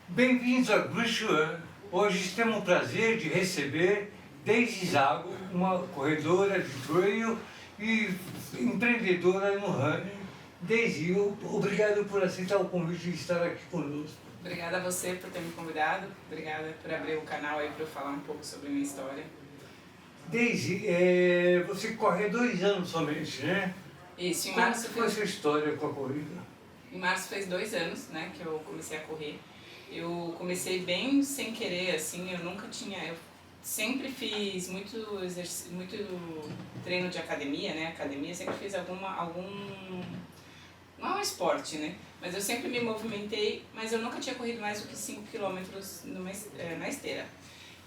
Bem-vindos a Gruxuan. Hoje temos o prazer de receber Daisy Zago, uma corredora de trail e empreendedora no running. Daisy, obrigado por aceitar o convite de estar aqui conosco. Obrigada a você por ter me convidado, obrigada por abrir o canal aí para eu falar um pouco sobre a minha história. Daisy, você corre há 2 anos somente, né? Isso, Como foi a sua história com a corrida? Em março fez 2 anos, né, que eu comecei a correr. Eu comecei bem sem querer, assim, eu sempre fiz muito treino de academia, né, sempre fiz algum, não é um esporte, né, mas eu sempre me movimentei, mas eu nunca tinha corrido mais do que 5 quilômetros na esteira.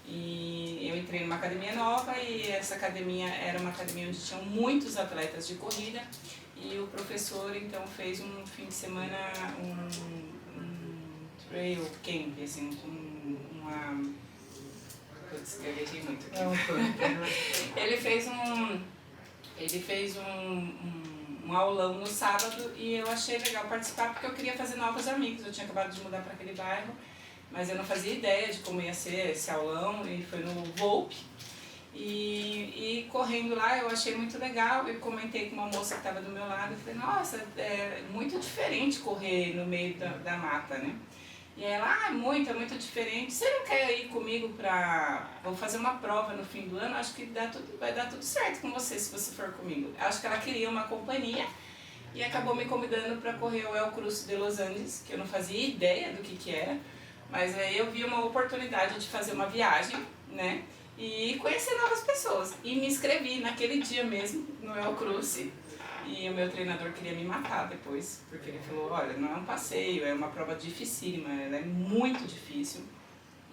E eu entrei numa academia nova e essa academia era uma academia onde tinham muitos atletas de corrida e o professor então fez um fim de semana um trail camp, assim, Putz, eu errei muito aqui. Ele fez um aulão no sábado e eu achei legal participar porque eu queria fazer novos amigos. Eu tinha acabado de mudar para aquele bairro, mas eu não fazia ideia de como ia ser esse aulão e foi no Volpe. E correndo lá eu achei muito legal e comentei com uma moça que estava do meu lado e falei, nossa, é muito diferente correr no meio da mata, né? E ela, é muito diferente, você não quer ir comigo vou fazer uma prova no fim do ano, acho que vai dar tudo certo com você se você for comigo. Acho que ela queria uma companhia e acabou me convidando para correr o El Cruce de Los Angeles, que eu não fazia ideia do que era, mas aí eu vi uma oportunidade de fazer uma viagem, né? E conhecer novas pessoas. E me inscrevi naquele dia mesmo no El Cruce. E o meu treinador queria me matar depois, porque ele falou, olha, não é um passeio, é uma prova dificílima, ela é muito difícil.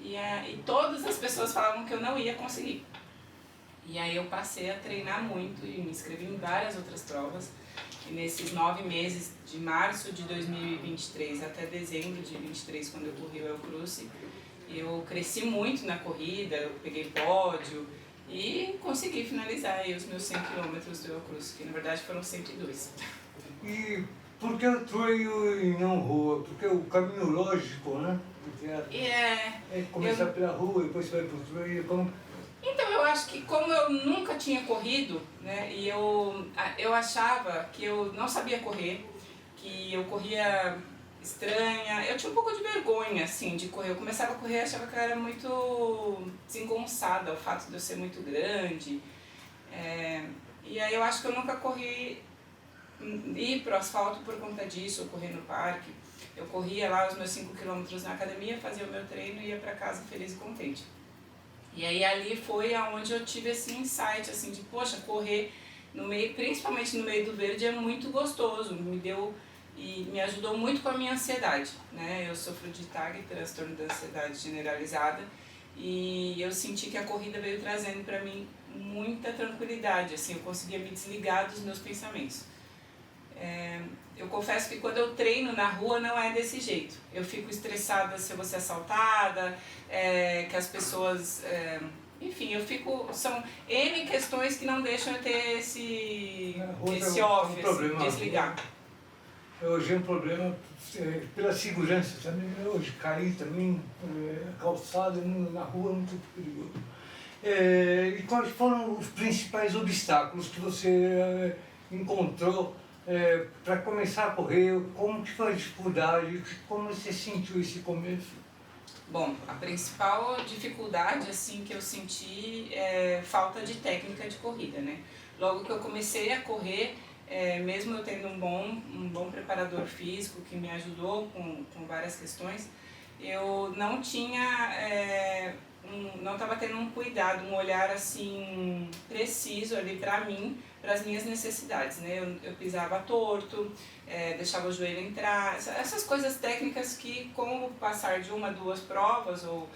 E todas as pessoas falavam que eu não ia conseguir. E aí eu passei a treinar muito e me inscrevi em várias outras provas. E nesses 9 meses, de março de 2023 até dezembro de 2023, quando eu corri o El Cruce, eu cresci muito na corrida, eu peguei pódio e consegui finalizar aí os meus 100 km do El Cruce, que na verdade foram 102. E por que o trail e não rua? Porque o caminho lógico, né? Começar pela rua, depois vai pro trail, como... Então, eu acho que como eu nunca tinha corrido, né, e eu achava que eu não sabia correr, que eu corria estranha, eu tinha um pouco de vergonha, assim, de correr. Eu começava a correr e achava que eu era muito desengonçada, o fato de eu ser muito grande. E aí eu acho que eu nunca corri ir pro asfalto por conta disso, ou correr no parque. Eu corria lá os meus 5 km na academia, fazia o meu treino e ia para casa feliz e contente. E aí ali foi aonde eu tive esse insight, assim, de poxa, correr no meio, principalmente no meio do verde, é muito gostoso, me ajudou muito com a minha ansiedade, né? Eu sofro de TAG, transtorno da ansiedade generalizada, e eu senti que a corrida veio trazendo para mim muita tranquilidade, assim, eu conseguia me desligar dos meus pensamentos. Eu confesso que quando eu treino na rua não é desse jeito. Eu fico estressada se eu vou ser assaltada, que as pessoas... enfim, são N questões que não deixam eu ter esse off, assim, desligar. Hoje é um problema pela segurança também. Hoje cair também, calçada na rua é muito perigoso. E quais foram os principais obstáculos que você encontrou para começar a correr? Como que foi a dificuldade? Como você sentiu esse começo? Bom, a principal dificuldade assim, que eu senti é falta de técnica de corrida, né? Logo que eu comecei a correr, mesmo eu tendo um bom preparador físico que me ajudou com várias questões, eu não tinha... não estava tendo um cuidado, um olhar assim preciso ali para mim, para as minhas necessidades, né? Eu pisava torto, deixava o joelho entrar, essas coisas técnicas que com o passar de 1, 2 provas ou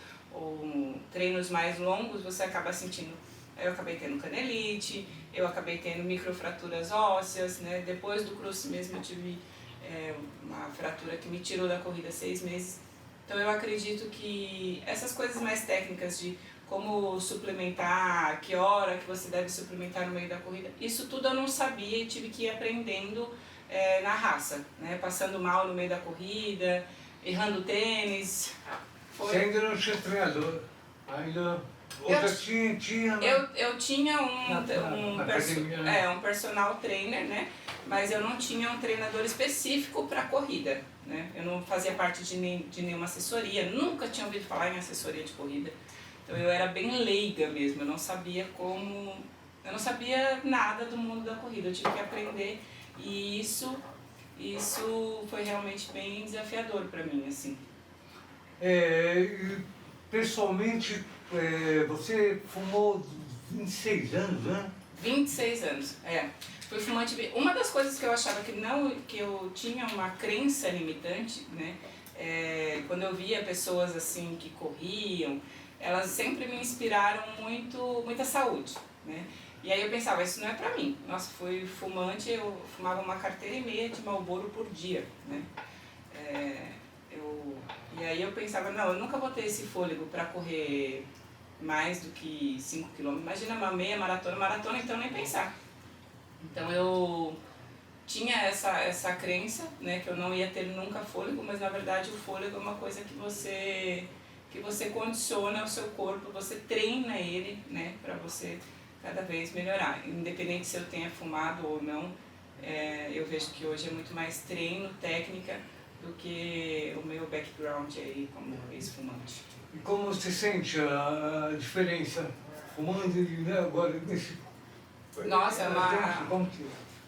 treinos mais longos você acaba sentindo. Eu acabei tendo canelite, eu acabei tendo microfraturas ósseas, né? Depois do cruce mesmo eu tive uma fratura que me tirou da corrida 6 meses. Então eu acredito que essas coisas mais técnicas de como suplementar, que hora que você deve suplementar no meio da corrida, isso tudo eu não sabia e tive que ir aprendendo na raça, né? Passando mal no meio da corrida, errando tênis. Você ainda não tinha treinador? Ainda... Ou já tinha, né? Eu tinha na academia, né? um personal trainer, né? Mas eu não tinha um treinador específico para corrida, né? Eu não fazia parte de nenhuma assessoria, nunca tinha ouvido falar em assessoria de corrida. Então eu era bem leiga mesmo, eu não sabia nada do mundo da corrida, eu tive que aprender e isso foi realmente bem desafiador para mim, assim. Pessoalmente, você fumou 26 anos, né? 26 anos, Fui fumante. Uma das coisas que eu achava que eu tinha uma crença limitante, né? Quando eu via pessoas assim que corriam, elas sempre me inspiraram muita saúde, né? E aí eu pensava, isso não é pra mim. Nossa, fui fumante, eu fumava uma carteira e meia de Marlboro por dia, né? E aí eu pensava, não, eu nunca vou ter esse fôlego para correr mais do que 5 km. Imagina uma meia maratona então nem pensar. Então eu tinha essa crença, né, que eu não ia ter nunca fôlego, mas na verdade o fôlego é uma coisa que você condiciona o seu corpo, você treina ele, né, para você cada vez melhorar. Independente se eu tenha fumado ou não, eu vejo que hoje é muito mais treino, técnica, do que o meu background aí como ex-fumante. E como você sente a diferença fumando e, né, agora nesse... Nossa,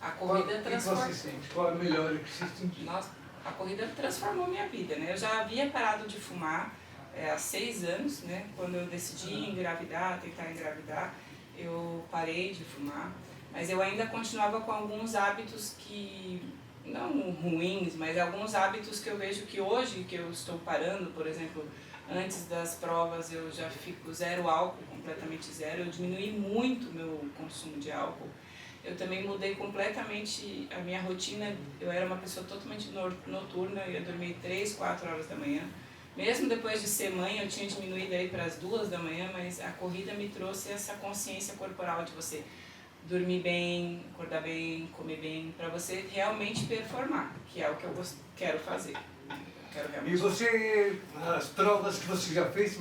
a corrida transformou. O que você sente? Qual a melhora que você sentiu? Nossa, a corrida transformou minha vida, né? Eu já havia parado de fumar há 6 anos, né? Quando eu decidi tentar engravidar, eu parei de fumar, mas eu ainda continuava com alguns hábitos que não ruins, mas alguns hábitos que eu vejo que hoje que eu estou parando, por exemplo, antes das provas eu já fico zero álcool, completamente zero, eu diminuí muito o meu consumo de álcool. Eu também mudei completamente a minha rotina, eu era uma pessoa totalmente noturna, eu ia dormir 3, 4 horas da manhã. Mesmo depois de ser mãe, eu tinha diminuído aí para as 2 da manhã, mas a corrida me trouxe essa consciência corporal de você dormir bem, acordar bem, comer bem, para você realmente performar, que é o que eu quero fazer. E você, as provas que você já fez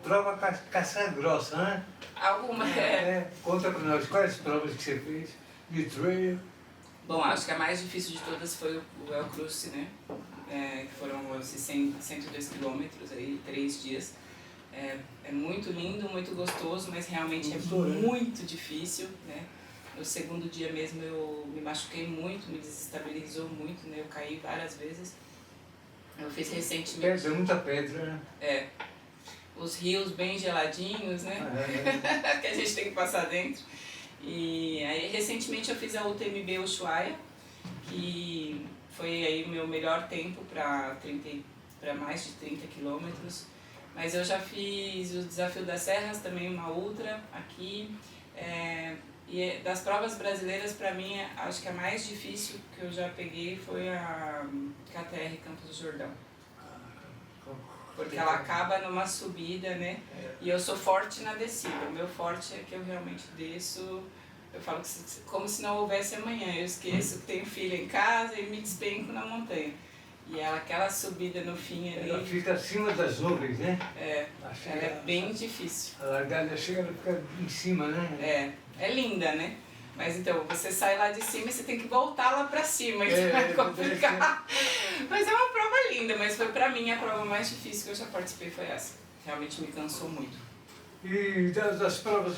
prova casca grossa, né? Alguma, Conta pra nós, quais provas que você fez de trail? Bom, acho que a mais difícil de todas foi o El Cruce, né? Que foram 102 quilômetros aí, 3 dias. É muito lindo, muito gostoso, mas realmente muito difícil, né? No segundo dia mesmo eu me machuquei muito, me desestabilizou muito, né? Eu caí várias vezes. Eu fiz recentemente... Pedra, muita pedra, né? Os rios bem geladinhos, né? Que a gente tem que passar dentro. E aí recentemente eu fiz a UTMB Ushuaia, que foi aí o meu melhor tempo para mais de 30 quilômetros. Mas eu já fiz o Desafio das Serras, também uma ultra aqui. E das provas brasileiras, para mim, acho que a mais difícil que eu já peguei foi a KTR Campos do Jordão. Porque ela acaba numa subida, né? E eu sou forte na descida. O meu forte é que eu realmente desço. Eu falo que como se não houvesse amanhã. Eu esqueço que tenho filha em casa e me despenco na montanha. E aquela subida no fim ali... Ela fica acima das nuvens, né? Ela é bem difícil. A largada chega, ela fica em cima, né? É linda, né? Mas então, você sai lá de cima e você tem que voltar lá pra cima, então vai complicar. Mas é uma prova linda, mas foi pra mim a prova mais difícil que eu já participei foi essa. Realmente me cansou muito. E das provas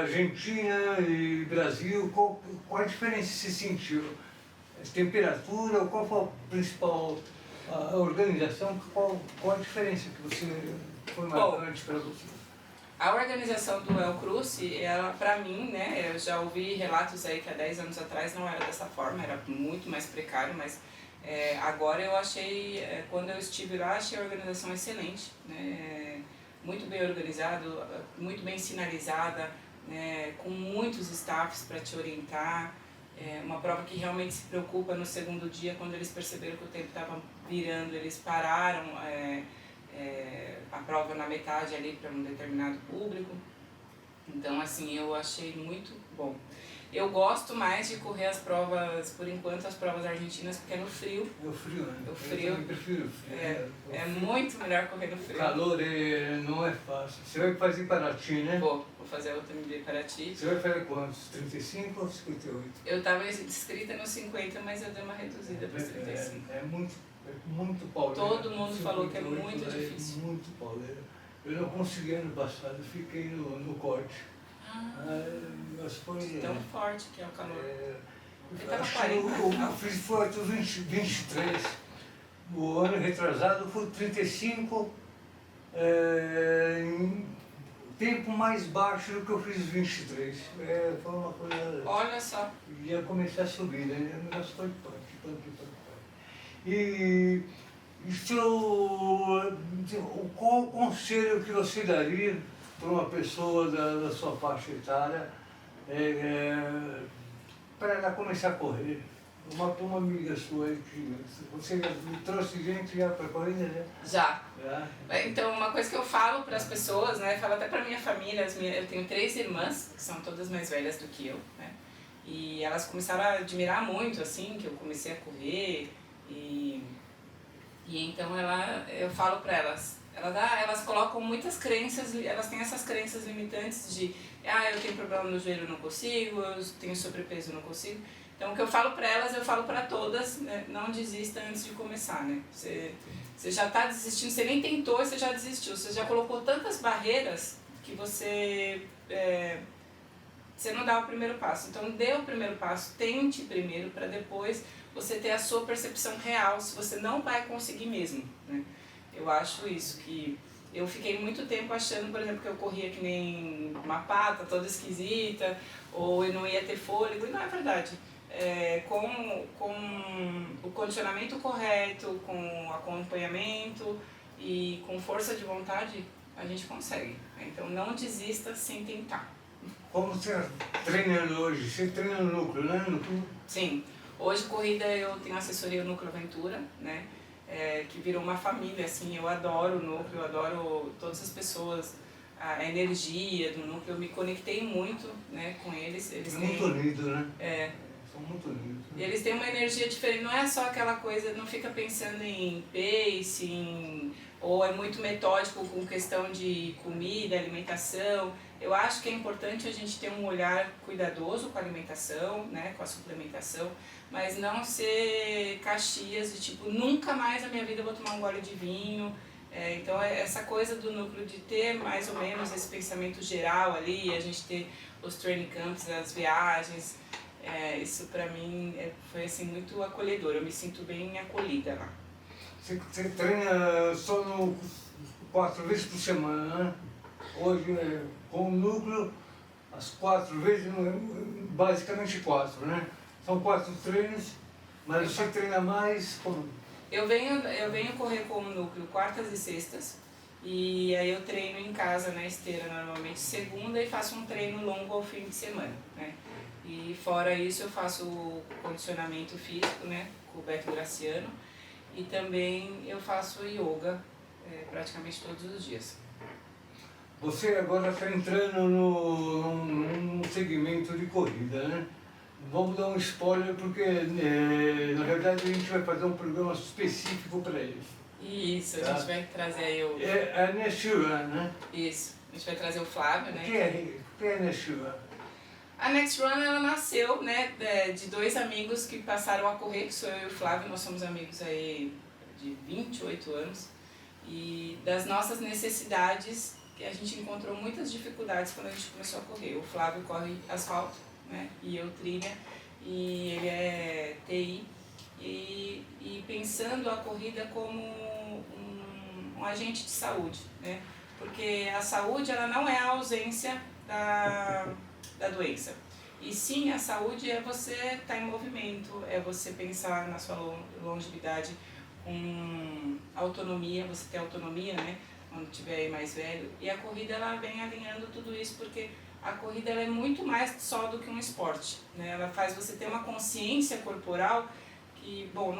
Argentina e Brasil, qual a diferença você sentiu? Temperatura, qual foi a principal organização, qual a diferença que você foi marcante para você? A organização do El Cruce, ela pra mim, né, eu já ouvi relatos aí que há 10 anos atrás não era dessa forma, era muito mais precário, mas agora eu achei, quando eu estive lá, achei a organização excelente, né, muito bem organizado, muito bem sinalizada, né, com muitos staffs para te orientar. Uma prova que realmente se preocupa no segundo dia, quando eles perceberam que o tempo estava virando, eles pararam a prova na metade ali para um determinado público. Então, assim, eu achei muito bom. Eu gosto mais de correr as provas, por enquanto, as provas argentinas, porque é no frio. É o frio, né? O frio. Eu também prefiro o frio. É muito melhor correr no O frio. calor não é fácil. Você vai fazer Paraty, né? Vou fazer a UTMB Paraty. Você vai fazer quantos? 35 ou 58? Eu estava inscrita nos 50, mas eu dei uma reduzida para os 35. É muito pauleiro. Todo mundo falou que é muito difícil. Muito pauleiro. Eu não consegui ano passado, fiquei no corte. Mas foi... Tão forte que é o calor. Eu acho que eu fiz foi 23. O ano retrasado foi 35. Em tempo mais baixo do que eu fiz 23. Foi uma coisa... Olha só. Ia começar a subir, né? O negócio foi punk. E qual o conselho que você daria para uma pessoa da sua faixa etária para ela começar a correr? Uma amiga sua aí que você trouxe gente já para a corrida, né? Já. Então, uma coisa que eu falo para as pessoas, né? Falo até para minha família, eu tenho 3 irmãs, que são todas mais velhas do que eu, né? E elas começaram a admirar muito, assim, que eu comecei a correr. E então eu falo para elas, elas colocam muitas crenças, elas têm essas crenças limitantes de eu tenho problema no joelho, eu não consigo, eu tenho sobrepeso, eu não consigo. Então o que eu falo para elas, eu falo para todas, né? Não desista antes de começar, né? Você já está desistindo, você nem tentou, você já desistiu, você já colocou tantas barreiras que você não dá o primeiro passo. Então dê o primeiro passo, tente primeiro para depois você ter a sua percepção real, se você não vai conseguir mesmo, né? Eu acho isso, que eu fiquei muito tempo achando, por exemplo, que eu corria que nem uma pata toda esquisita, ou eu não ia ter fôlego, e não é verdade. Com o condicionamento correto, com o acompanhamento e com força de vontade, a gente consegue. Então não desista sem tentar. Como você treina hoje? Você treina no núcleo, né? Sim. Hoje, corrida, eu tenho assessoria no Núcleo Aventura, né? Que virou uma família, assim, eu adoro o núcleo, eu adoro todas as pessoas, a energia do núcleo, eu me conectei muito, né, com eles. Eles muito unidos, né? São muito unidos. E eles têm uma energia diferente, não é só aquela coisa, não fica pensando em pacing, ou é muito metódico com questão de comida, alimentação. Eu acho que é importante a gente ter um olhar cuidadoso com a alimentação, né, com a suplementação, mas não ser caxias de tipo, nunca mais na minha vida eu vou tomar um gole de vinho. Então essa coisa do núcleo de ter mais ou menos esse pensamento geral ali, a gente ter os training camps, as viagens, isso pra mim foi assim muito acolhedor, eu me sinto bem acolhida lá. Você treina só 4 vezes por semana, né? Hoje, com o núcleo, as 4 vezes, basicamente 4, né? São 4 treinos, mas você treina mais como? Eu venho correr com o núcleo quartas e sextas, e aí eu treino em casa na esteira normalmente segunda e faço um treino longo ao fim de semana, né? E fora isso eu faço o condicionamento físico, né, com o Beto Graciano, e também eu faço yoga praticamente todos os dias. Você agora está entrando num segmento de corrida, né? Vamos dar um spoiler porque, na verdade, a gente vai fazer um programa específico para eles. Isso, a gente vai trazer aí o... É a Next Run, né? Isso, a gente vai trazer o Flávio, né? O que é a Next Run? A Next Run, ela nasceu, né, de 2 amigos que passaram a correr, que sou eu e o Flávio, nós somos amigos aí de 28 anos. E das nossas necessidades, que a gente encontrou muitas dificuldades quando a gente começou a correr. O Flávio corre asfalto, né, e eu trilha, e ele é TI, e pensando a corrida como um agente de saúde, né, porque a saúde ela não é a ausência da doença, e sim a saúde é você estar em movimento, é você pensar na sua longevidade com autonomia, você ter autonomia, né, quando estiver aí mais velho, e a corrida ela vem alinhando tudo isso, porque a corrida ela é muito mais só do que um esporte, né? Ela faz você ter uma consciência corporal que, bom,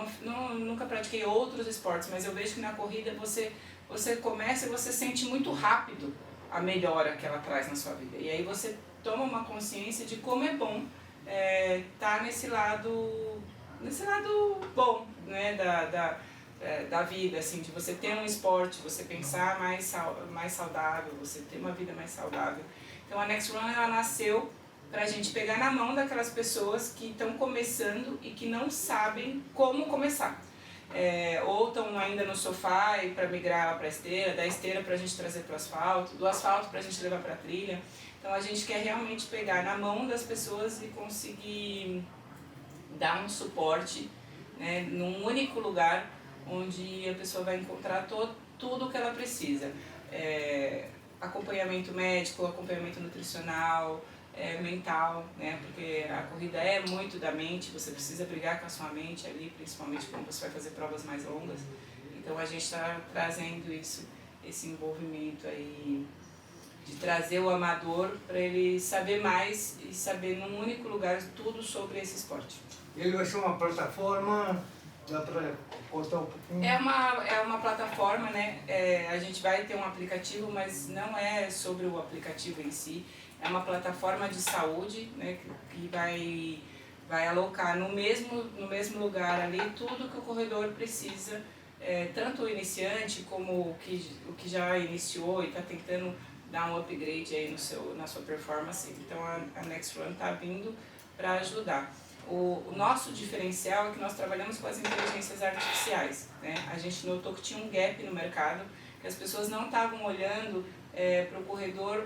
nunca pratiquei outros esportes, mas eu vejo que na corrida você começa e você sente muito rápido a melhora que ela traz na sua vida. E aí você toma uma consciência de como é bom tá nesse lado bom, né, da vida, assim, de você ter um esporte, você pensar mais saudável, você ter uma vida mais saudável. Então a Next Run, ela nasceu para a gente pegar na mão daquelas pessoas que estão começando e que não sabem como começar. Ou estão ainda no sofá e para migrar para a esteira, da esteira para a gente trazer para o asfalto, do asfalto para a gente levar para a trilha. Então a gente quer realmente pegar na mão das pessoas e conseguir dar um suporte, né, num único lugar onde a pessoa vai encontrar tudo o que ela precisa. Acompanhamento médico, acompanhamento nutricional, mental, né? Porque a corrida é muito da mente, você precisa brigar com a sua mente ali, principalmente quando você vai fazer provas mais longas. Então a gente está trazendo esse envolvimento aí, de trazer o amador para ele saber mais e saber num único lugar tudo sobre esse esporte. Ele vai ser uma plataforma, dá para contar um pouquinho? É uma plataforma, né? A gente vai ter um aplicativo, mas não é sobre o aplicativo em si. É uma plataforma de saúde, né, que vai alocar no mesmo lugar ali tudo que o corredor precisa, tanto o iniciante como o que já iniciou e está tentando dar um upgrade aí na sua performance. Então a Next Run está vindo para ajudar. O nosso diferencial é que nós trabalhamos com as inteligências artificiais, né? A gente notou que tinha um gap no mercado, que as pessoas não estavam olhando para o corredor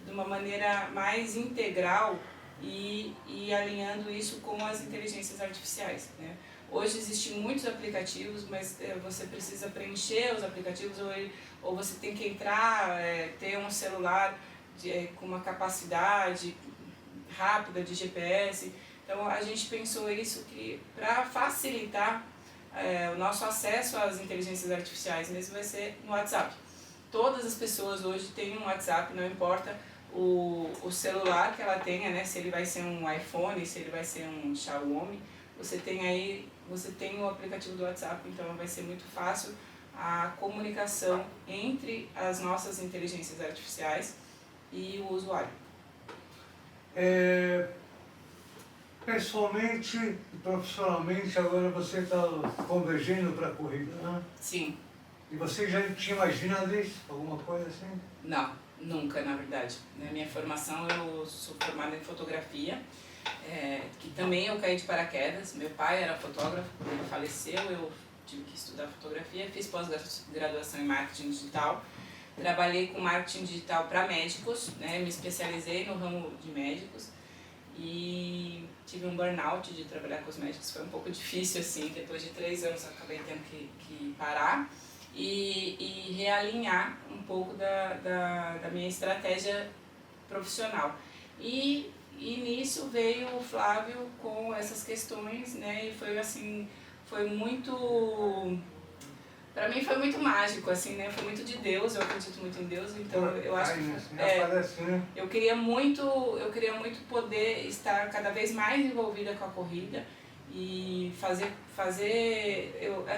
de uma maneira mais integral e alinhando isso com as inteligências artificiais, né? Hoje existem muitos aplicativos, mas você precisa preencher os aplicativos ou você tem que entrar, ter um celular com uma capacidade rápida de GPS. Então a gente pensou isso que para facilitar o nosso acesso às inteligências artificiais mesmo vai ser no WhatsApp. Todas as pessoas hoje têm um WhatsApp, não importa o celular que ela tenha, né? Se ele vai ser um iPhone, se ele vai ser um Xiaomi, você tem o aplicativo do WhatsApp, então vai ser muito fácil a comunicação entre as nossas inteligências artificiais e o usuário. Pessoalmente e profissionalmente, agora você está convergindo para a corrida, né? Sim. E você já tinha imaginado isso? Alguma coisa assim? Não, nunca, na verdade. Na minha formação, eu sou formada em fotografia, que também eu caí de paraquedas. Meu pai era fotógrafo, ele faleceu, eu tive que estudar fotografia, fiz pós-graduação em marketing digital. Trabalhei com marketing digital para médicos, né? Me especializei no ramo de médicos e tive um burnout de trabalhar com os médicos. Foi um pouco difícil, assim, depois de 3 anos eu acabei tendo que parar e realinhar um pouco da minha estratégia profissional. E nisso veio o Flávio com essas questões, né? E foi assim, foi muito... Para mim foi muito mágico, assim, né? Foi muito de Deus, eu acredito muito em Deus, então eu acho que eu queria muito poder estar cada vez mais envolvida com a corrida e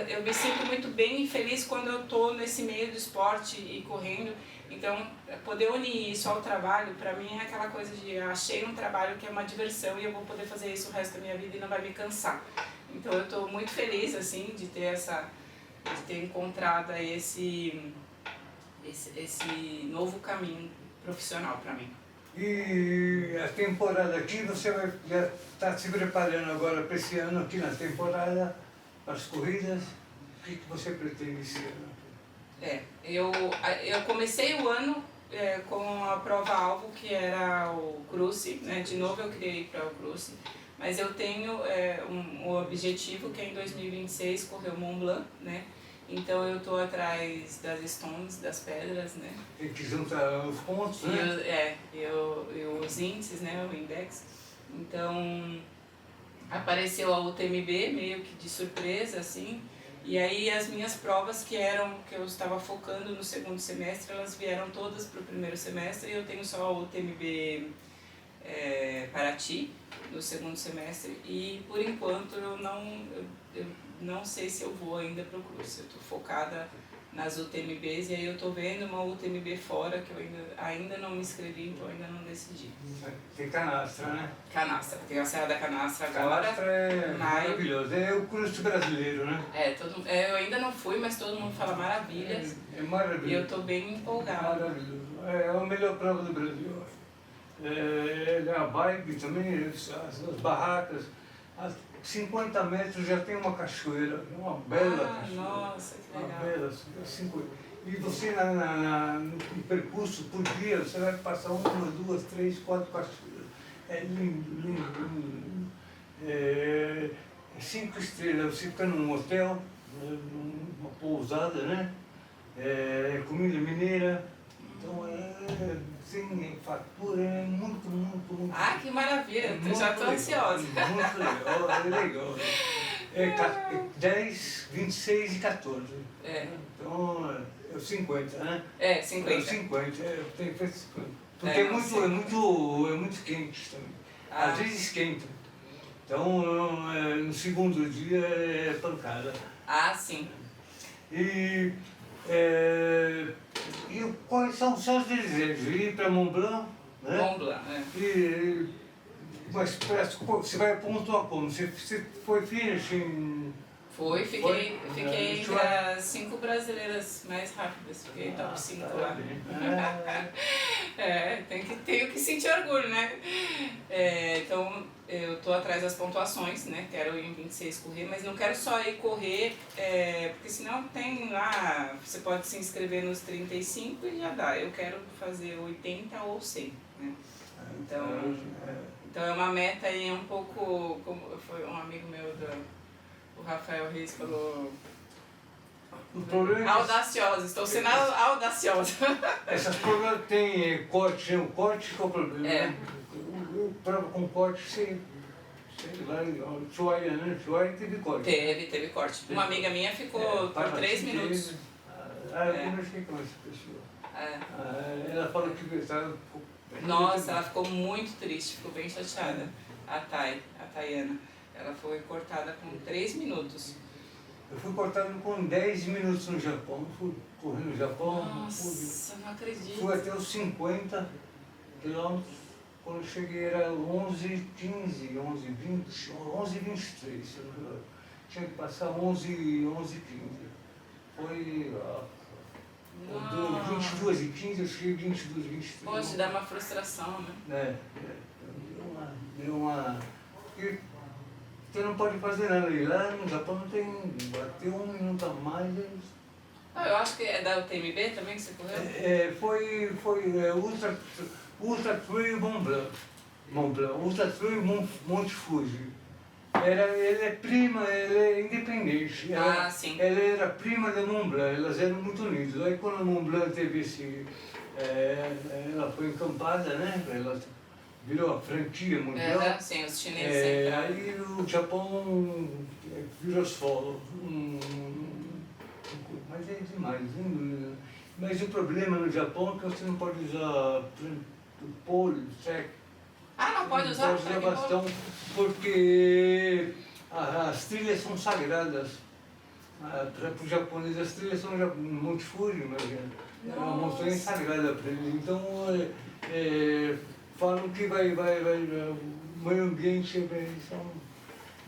eu me sinto muito bem e feliz quando eu estou nesse meio do esporte e correndo. Então, poder unir isso ao trabalho, para mim é aquela coisa de achei um trabalho que é uma diversão e eu vou poder fazer isso o resto da minha vida e não vai me cansar. Então, eu estou muito feliz, assim, de ter encontrado aí esse novo caminho profissional para mim. E a temporada aqui, você já está se preparando agora para esse ano aqui na temporada, para as corridas? O que você pretende esse ano? Eu comecei o ano com a prova-alvo, que era o Cruze, né? De novo eu queria ir para o Cruze, mas eu tenho um objetivo que é em 2026 correr o Mont Blanc, né? Então eu estou atrás das stones, das pedras, né? Tem que juntar os pontos, né? E os índices, né? O index. Então apareceu a UTMB meio que de surpresa, assim. E aí as minhas provas que eu estava focando no segundo semestre, elas vieram todas para o primeiro semestre e eu tenho só a UTMB Paraty no segundo semestre e por enquanto eu não sei se eu vou ainda para o Cruze. Eu estou focada nas UTMBs, e aí eu tô vendo uma UTMB fora que eu ainda não me inscrevi, então ainda não decidi. Tem canastra, né? Canastra, tem a Serra da Canastra agora. Canastra é maio. maravilhoso, é o cruze brasileiro, né? Eu ainda não fui, mas todo mundo fala maravilhas. É maravilhoso. E eu tô bem empolgada. Maravilhoso. É a melhor prova do Brasil. A bike também, as barracas. A 50 metros já tem uma cachoeira, uma bela cachoeira. Nossa, que legal. Uma bela, 50. E você no percurso por dia, você vai passar 1, 2, 3, 4 cachoeiras. É lindo, lindo, lindo. É 5 estrelas, você fica num hotel, numa pousada, né? Comida mineira. Então sem fartura, é muito, muito, muito. Ah, que maravilha, eu já estou ansiosa. Muito legal, é legal. É 10, 26 e 14. Então é 50, né? 50. É 50, eu tenho feito 50. Porque é muito quente também. Às vezes esquenta. Então no segundo dia é pancada. Ah, sim. E quais são os seus desejos? Ir para Mont Blanc, né? Mont Blanc, Mas você vai pontuar como? Você foi finish em... Fiquei entre as 5 brasileiras mais rápidas, fiquei top 5 lá. Tenho que sentir orgulho, né? Então eu tô atrás das pontuações, né? Quero ir em 26 correr, mas não quero só ir correr, porque senão tem lá, você pode se inscrever nos 35 e já dá. Eu quero fazer 80 ou 100, né? Então é uma meta aí um pouco, como foi um amigo meu o Rafael Reis falou, audaciosa, estou sendo audaciosa. Essas provas tem corte, o corte qual é o problema, né? Prova com corte, sei lá, o Chuaia, né? Chuaia teve corte. Teve corte. Uma amiga minha ficou por 3 minutos. Eu conversei com essa pessoa. Ela falou que estava... Nossa, ela ficou muito triste, ficou bem chateada. A Tayana. Ela foi cortada com 3 minutos. Eu fui cortado com 10 minutos no Japão. Fui correr no Japão. Nossa, não acredito. Fui até os 50 quilômetros. Quando eu cheguei era 11h15, 11h20, 11h23. Tinha que passar 11h15. Foi... 22h15, eu cheguei 22h23. Poxa, dá uma frustração, né? Deu uma... Você não pode fazer nada. E lá no Japão não tem... Bateu 1 minuto a mais. Eu acho que é da UTMB também que você correu? Foi Ultra Trail Mont Blanc. Ultra Trail Monte Fuji. Ela é independente. Sim. Ela era prima da Mont Blanc, elas eram muito unidas. Aí quando a Mont Blanc teve ela foi encampada, né? Ela virou a franquia mundial. Sim, os chineses aí o Japão virou solo. Mas é demais, hein? Mas o problema no Japão é que você não pode usar o pole, check. Não pode usar? Não pode usar bastão, porque as trilhas são sagradas. Para os japoneses, as trilhas são Monte Fuji, mas é uma montanha sagrada para eles. Então, falam que o meio ambiente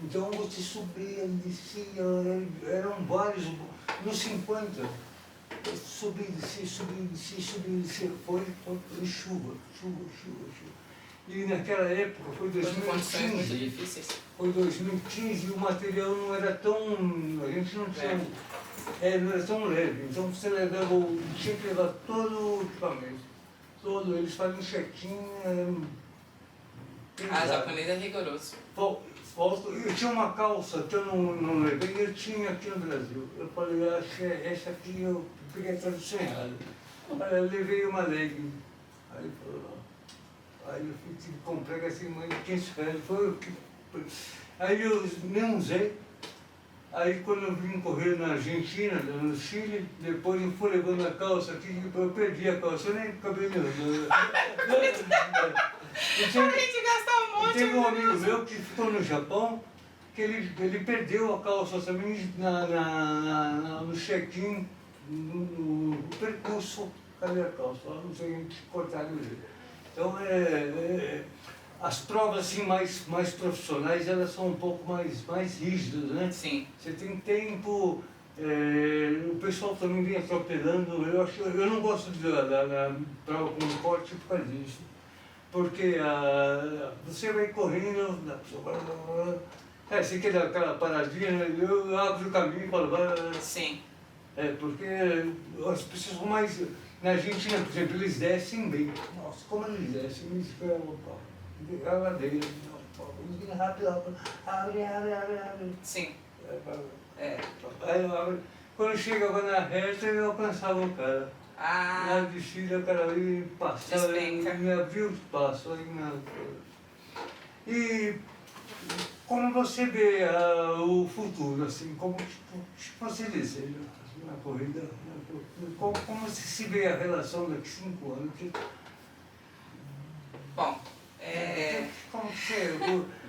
então você subia, descia, eram vários, nos 50, subia, descia, foi chuva. E naquela época, foi 2015, e o material não era tão, a gente não tinha, não era tão leve, então você tinha que levar todo o equipamento, eles fazem check-in. Japonês é rigoroso. Eu tinha uma calça que eu não levei, eu tinha aqui no Brasil. Eu falei, acho que essa aqui eu peguei a tradução errada. Eu levei uma legging. Aí ele falou, aí eu tive que comprar assim, mais de 500 reais. Aí eu nem usei. Aí quando eu vim correr na Argentina, no Chile, depois eu fui levando a calça aqui, eu perdi a calça, eu nem acabei levando. A gente gastou um monte. Teve um amigo meu que ficou no Japão, que ele perdeu a calça também no check-in no percurso cardíaco, só não sei cortar do jeito. Então, as provas assim, mais profissionais, elas são um pouco mais rígidas, né? Sim. Você tem tempo, o pessoal também vem atropelando. Eu não gosto da prova com corte por causa disso. Porque você vai correndo, você quer dar aquela paradinha, eu abro o caminho e falo, vai. Sim. Porque as pessoas são mais. Na Argentina, por exemplo, eles descem bem. Nossa, como eles descem, eles ficam a ladeira, rápido, abre. Sim. Aí eu abro. Quando chegava na reta, eu alcançava o cara. Na descida, o cara veio passava, me abriu o espaço. E como você vê o futuro, assim, como você deseja na corrida? Como você se vê a relação daqui a 5 anos? Bom,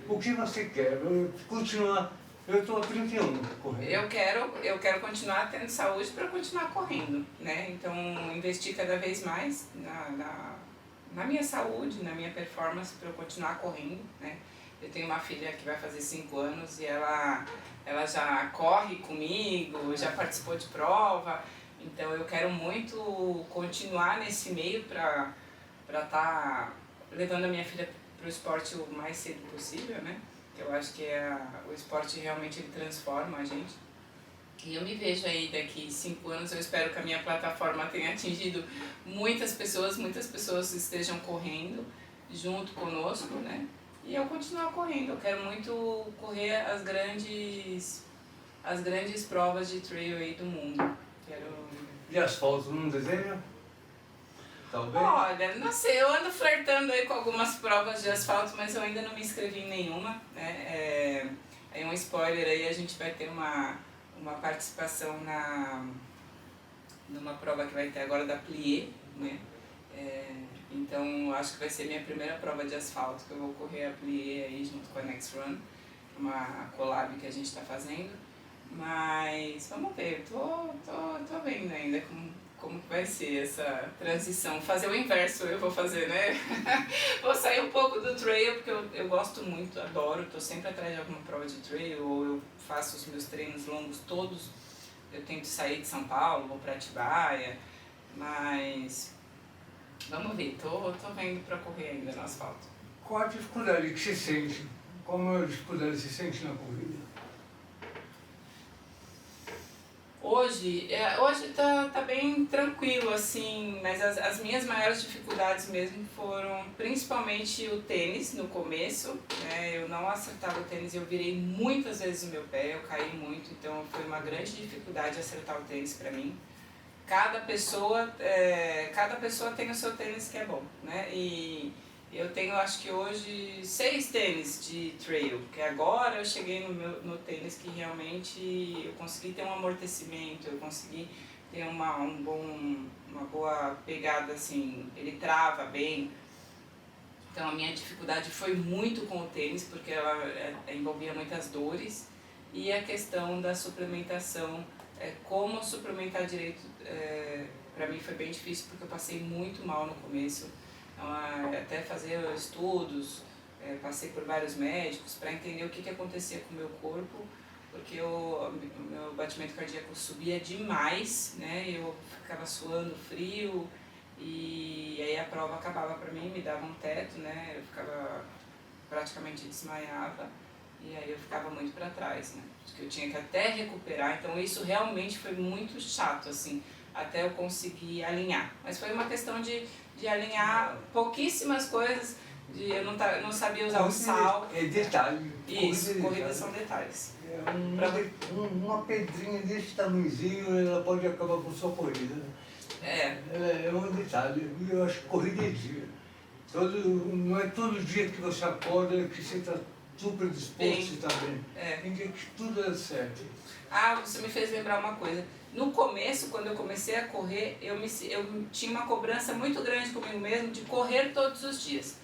o que você quer? Continuar. Eu estou há 31 correndo. Eu quero continuar tendo saúde para continuar correndo, né? Então, investir cada vez mais na minha saúde, na minha performance para eu continuar correndo, né? Eu tenho uma filha que vai fazer 5 anos e ela já corre comigo, já participou de prova, então eu quero muito continuar nesse meio para estar levando a minha filha para o esporte o mais cedo possível, né? Eu acho que o esporte realmente ele transforma a gente. E eu me vejo aí daqui 5 anos, eu espero que a minha plataforma tenha atingido muitas pessoas estejam correndo junto conosco, né? E eu continuar correndo. Eu quero muito correr as grandes provas de trail aí do mundo. E asfalto não desenha? Talvez? Olha, não sei, eu ando flertando aí com algumas provas de asfalto, mas eu ainda não me inscrevi em nenhuma, né? Aí um spoiler aí, a gente vai ter uma participação numa prova que vai ter agora da Plié, né? Então acho que vai ser minha primeira prova de asfalto, que eu vou correr a Plié aí junto com a Next Run, uma collab que a gente está fazendo. Mas vamos ver, tô vendo ainda como que vai ser essa transição. Fazer o inverso eu vou fazer, né? Vou sair um pouco do trail, porque eu gosto muito, adoro, tô sempre atrás de alguma prova de trail, ou eu faço os meus treinos longos todos. Eu tento sair de São Paulo, vou pra Atibaia, mas vamos ver, tô vendo pra correr ainda no asfalto. Qual a dificuldade que você sente? Como a dificuldade que você sente na corrida? Hoje tá bem tranquilo, assim, mas as minhas maiores dificuldades mesmo foram principalmente o tênis no começo, né? Eu não acertava o tênis, eu virei muitas vezes o meu pé, eu caí muito, então foi uma grande dificuldade acertar o tênis pra mim. Cada pessoa tem o seu tênis que é bom, né? E eu tenho, acho que hoje, 6 tênis de trail, porque agora eu cheguei no tênis que realmente eu consegui ter um amortecimento, eu consegui ter uma boa pegada, assim, ele trava bem. Então a minha dificuldade foi muito com o tênis, porque ela envolvia muitas dores, e a questão da suplementação, como suplementar direito, para mim foi bem difícil, porque eu passei muito mal no começo. Então, até fazer estudos, passei por vários médicos para entender o que acontecia com o meu corpo, porque o meu batimento cardíaco subia demais, né? Eu ficava suando frio e aí a prova acabava para mim, me dava um teto, né? Eu ficava praticamente desmaiava e aí eu ficava muito para trás, né? Porque eu tinha que até recuperar, então isso realmente foi muito chato, assim, até eu conseguir alinhar. Mas foi uma questão de alinhar pouquíssimas coisas, eu não sabia usar o sal. É detalhe. Isso, corridas são detalhes. Uma pedrinha desse tamanhozinho, ela pode acabar com a sua corrida. É um detalhe. Eu acho que corrida é dia. Não é todo dia que você acorda que você está super disposto e está bem. Tem dia que tudo é certo. Você me fez lembrar uma coisa. No começo, quando eu comecei a correr, eu tinha uma cobrança muito grande comigo mesmo de correr todos os dias.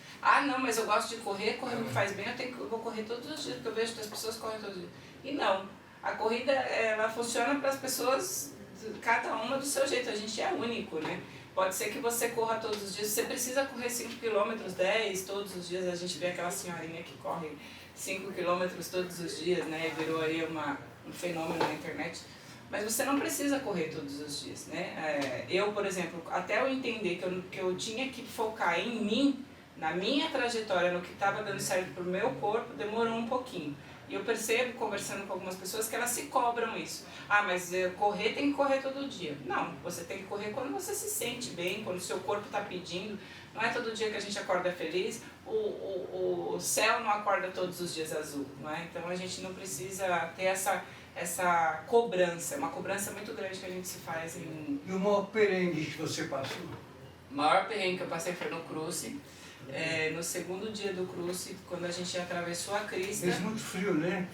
Não, mas eu gosto de correr me faz bem, eu vou correr todos os dias, porque eu vejo que as pessoas correm todos os dias. E não, a corrida ela funciona para as pessoas cada uma do seu jeito, a gente é único, né? Pode ser que você corra todos os dias, você precisa correr 5 km, 10 todos os dias, a gente vê aquela senhorinha que corre 5 km todos os dias, né? Virou aí um fenômeno na internet. Mas você não precisa correr todos os dias, né? Eu, por exemplo, até eu entender que eu tinha que focar em mim, na minha trajetória, no que estava dando certo para o meu corpo, demorou um pouquinho. E eu percebo, conversando com algumas pessoas, que elas se cobram isso. Ah, mas correr tem que correr todo dia. Não, você tem que correr quando você se sente bem, quando o seu corpo está pedindo. Não é todo dia que a gente acorda feliz, o céu não acorda todos os dias azul, não é? Então a gente não precisa ter essa cobrança, é uma cobrança muito grande que a gente se faz em... E o maior perrengue que você passou? O maior perrengue que eu passei foi no cruze. No segundo dia do cruze, quando a gente atravessou a crista... Fez muito frio, né?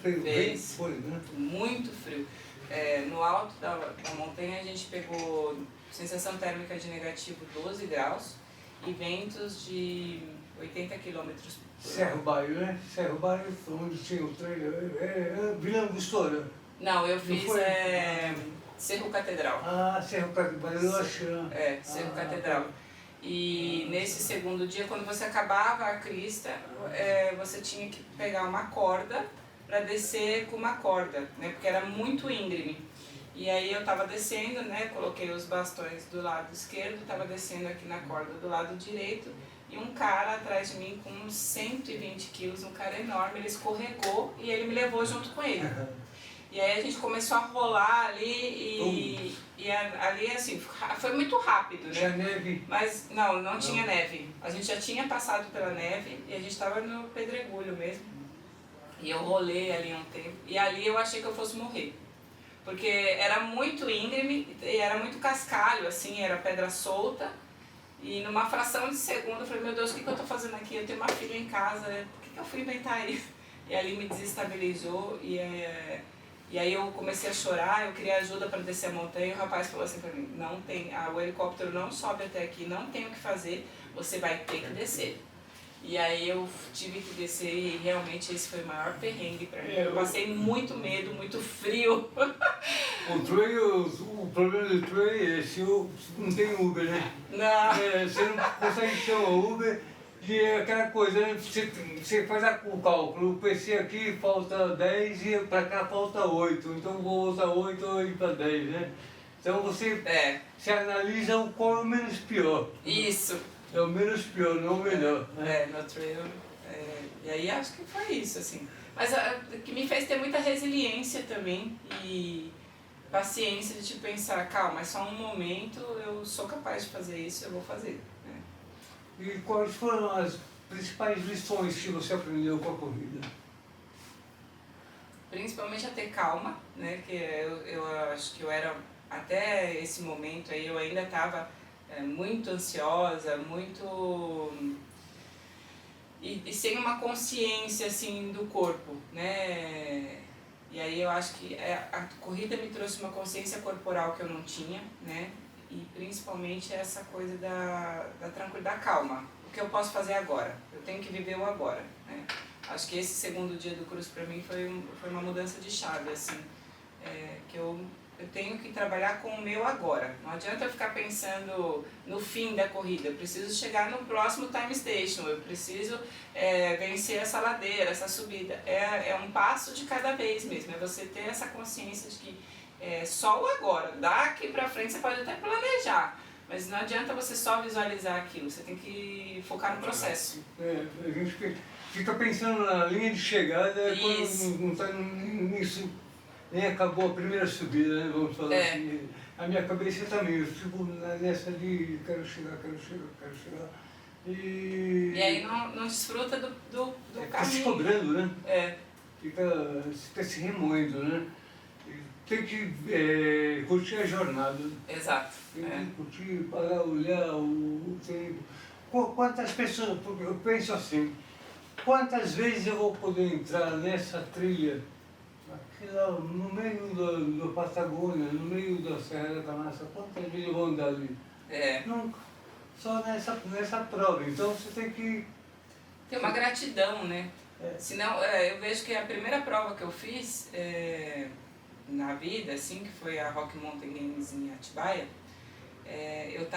Foi, né? Muito frio. No alto da montanha a gente pegou sensação térmica de negativo 12 graus e ventos de 80 km por hora. Cerro Baio, né? Cerro Baio, onde tinha o trailer. Vila Angostura. Não, eu fiz Cerro Catedral. Cerro Catedral, Cerro Catedral. E nesse segundo dia, quando você acabava a crista, você tinha que pegar uma corda para descer com uma corda, né? Porque era muito íngreme. E aí eu estava descendo, né? Coloquei os bastões do lado esquerdo, estava descendo aqui na corda do lado direito, e um cara atrás de mim com uns 120 quilos, um cara enorme, ele escorregou e ele me levou junto com ele. E aí a gente começou a rolar ali e ali assim, foi muito rápido, né? Tinha neve? Mas não tinha neve. A gente já tinha passado pela neve e a gente estava no pedregulho mesmo. E eu rolei ali um tempo e ali eu achei que eu fosse morrer. Porque era muito íngreme e era muito cascalho, assim, era pedra solta. E numa fração de segundo eu falei, meu Deus, o que eu estou fazendo aqui? Eu tenho uma filha em casa, por que eu fui inventar isso? E ali me desestabilizou e aí eu comecei a chorar, eu queria ajuda para descer a montanha e o rapaz falou assim para mim, não tem, o helicóptero não sobe até aqui, não tem o que fazer, você vai ter que descer. E aí eu tive que descer e realmente esse foi o maior perrengue para mim. Eu passei muito medo, muito frio. O problema do trail é esse, não tem Uber, né? Não. Você não consegue chamar Uber. E é aquela coisa, né? Você faz o cálculo, o PC aqui falta 10 e para cá falta 8, então vou usar 8 ou ir para 10, né? Então você analisa o qual é o menos pior. Isso. É o menos pior, não o melhor. Né? No trail. E aí acho que foi isso, assim. Mas o que me fez ter muita resiliência também e paciência de pensar, calma, é só um momento, eu sou capaz de fazer isso, eu vou fazer. E quais foram as principais lições que você aprendeu com a corrida? Principalmente a ter calma, né? Que eu acho que eu era, até esse momento aí, eu ainda estava muito ansiosa, muito... E sem uma consciência, assim, do corpo, né? E aí eu acho que a corrida me trouxe uma consciência corporal que eu não tinha, né? E principalmente essa coisa da tranquilidade, da calma. O que eu posso fazer agora? Eu tenho que viver o agora, né? Acho que esse segundo dia do cruze para mim foi uma mudança de chave, assim, que eu tenho que trabalhar com o meu agora. Não adianta eu ficar pensando no fim da corrida, eu preciso chegar no próximo time station, eu preciso vencer essa ladeira, essa subida. É um passo de cada vez mesmo, é você ter essa consciência de que só o agora, daqui pra frente você pode até planejar, mas não adianta você só visualizar aquilo, você tem que focar no processo. A gente fica pensando na linha de chegada, quando não está nisso, nem acabou a primeira subida, né, vamos falar assim. A minha cabeça também, eu fico nessa de quero chegar. E aí não desfruta do caminho. Fica se cobrando, né? Fica se remoendo, né? Tem que curtir a jornada. Exato. Tem que curtir, parar, olhar o tempo. Quantas pessoas, porque eu penso assim, quantas vezes eu vou poder entrar nessa trilha, aqui lá, no meio da Patagônia, no meio da Serra da Canastra, quantas vezes eu vou andar ali? Nunca. Só nessa prova. Então você tem que... Tem uma gratidão, né? Senão, eu vejo que a primeira prova que eu fiz, na vida, assim, que foi a Rock Mountain Games em Atibaia, eu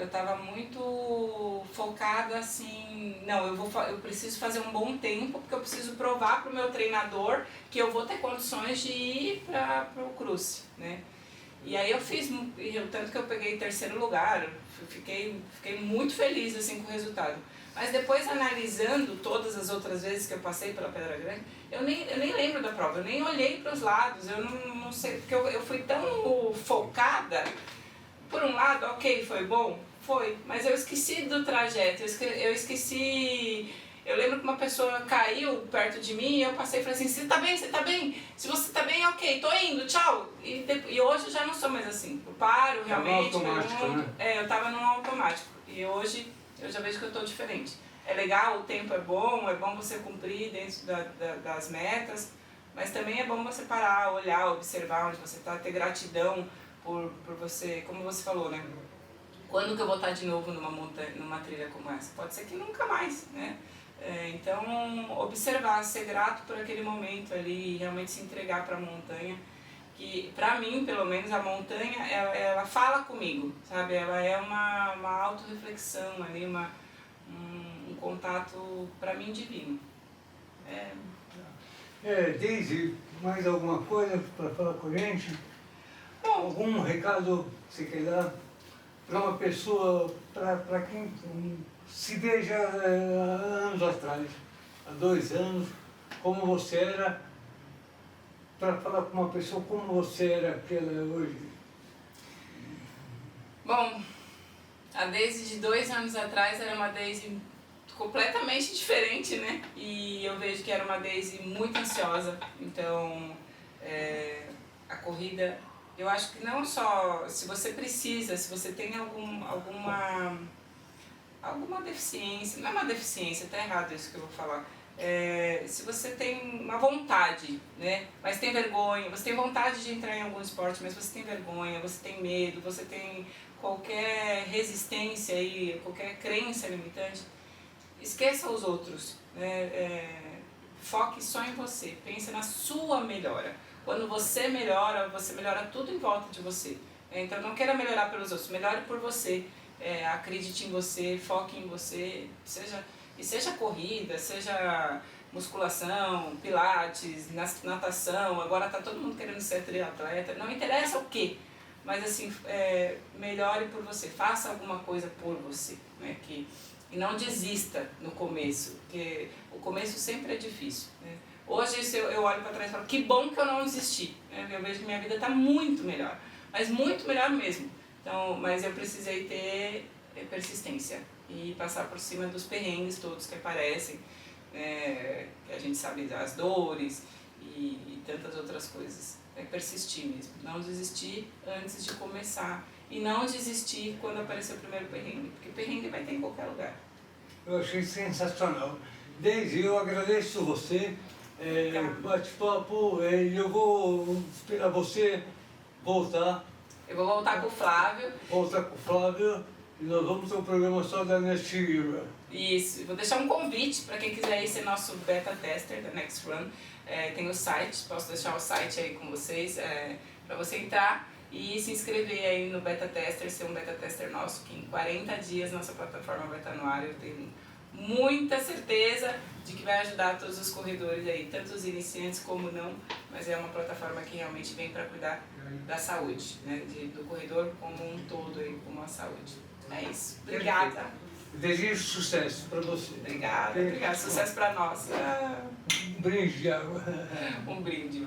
tava muito focada assim, não, eu preciso fazer um bom tempo, porque eu preciso provar para o meu treinador que eu vou ter condições de ir para o cruze, né? E aí eu fiz, tanto que eu peguei terceiro lugar, fiquei muito feliz assim com o resultado. Mas depois, analisando todas as outras vezes que eu passei pela Pedra Grande, eu nem lembro da prova, eu nem olhei para os lados, eu não sei, porque eu fui tão focada. Por um lado, ok, foi bom? Foi, mas eu esqueci do trajeto, eu esqueci... Eu lembro que uma pessoa caiu perto de mim e eu passei e falei assim, você tá bem? Você tá bem? Se você tá bem, ok, tô indo, tchau. E hoje eu já não sou mais assim, eu paro realmente, eu tava num automático. E hoje eu já vejo que eu tô diferente. É legal, o tempo é bom você cumprir dentro das metas, mas também é bom você parar, olhar, observar onde você tá, ter gratidão por você, como você falou, né? Quando que eu vou estar de novo numa trilha como essa? Pode ser que nunca mais, né? Então, observar, ser grato por aquele momento ali e realmente se entregar para a montanha, que para mim, pelo menos, a montanha, ela fala comigo, sabe? Ela é uma autorreflexão ali, um contato, para mim, divino. Deise, mais alguma coisa para falar com a gente? Bom, Algum recado que você quer dar para uma pessoa, para quem se veja anos atrás, há 2 anos, como você era, para falar com uma pessoa como você era que ela é hoje? Bom, a Daisy de 2 anos atrás era uma Daisy completamente diferente, né? E eu vejo que era uma Daisy muito ansiosa, então a corrida, eu acho que não só, se você precisa, se você tem alguma deficiência, não é uma deficiência, tá errado isso que eu vou falar, se você tem uma vontade, né, mas tem vergonha, você tem vontade de entrar em algum esporte, mas você tem vergonha, você tem medo, você tem qualquer resistência aí, qualquer crença limitante, esqueça os outros, né, foque só em você, pense na sua melhora. Quando você melhora tudo em volta de você. Então não queira melhorar pelos outros, melhore por você. Acredite em você, foque em você, seja corrida, seja musculação, pilates, natação, agora está todo mundo querendo ser triatleta, não interessa o que, mas assim, melhore por você, faça alguma coisa por você, né? E não desista no começo, porque o começo sempre é difícil, né? Hoje eu olho para trás e falo, que bom que eu não desisti, né? Eu vejo que minha vida está muito melhor, mas muito melhor mesmo. Então, mas eu precisei ter persistência e passar por cima dos perrengues todos que aparecem, que a gente sabe das dores e tantas outras coisas. Persistir mesmo, não desistir antes de começar e não desistir quando aparecer o primeiro perrengue, porque perrengue vai ter em qualquer lugar. Eu achei sensacional. Deise, eu agradeço você, bate-papo, e eu vou esperar você voltar. Eu vou voltar com o Flávio. Voltar com o Flávio e nós vamos ter um programa só da Next Era. Isso, vou deixar um convite para quem quiser ir ser nosso beta tester da Next Run. Tem o site, posso deixar o site aí com vocês, para você entrar e se inscrever aí no beta tester, ser um beta tester nosso, que em 40 dias nossa plataforma vai estar no ar. Eu tenho muita certeza de que vai ajudar todos os corredores aí, tanto os iniciantes como não, mas é uma plataforma que realmente vem para cuidar da saúde, né, do corredor como um todo aí, como a saúde. É isso. Obrigada. Desejo sucesso para você. Obrigada. Sucesso para nós. Um brinde de água. Um brinde.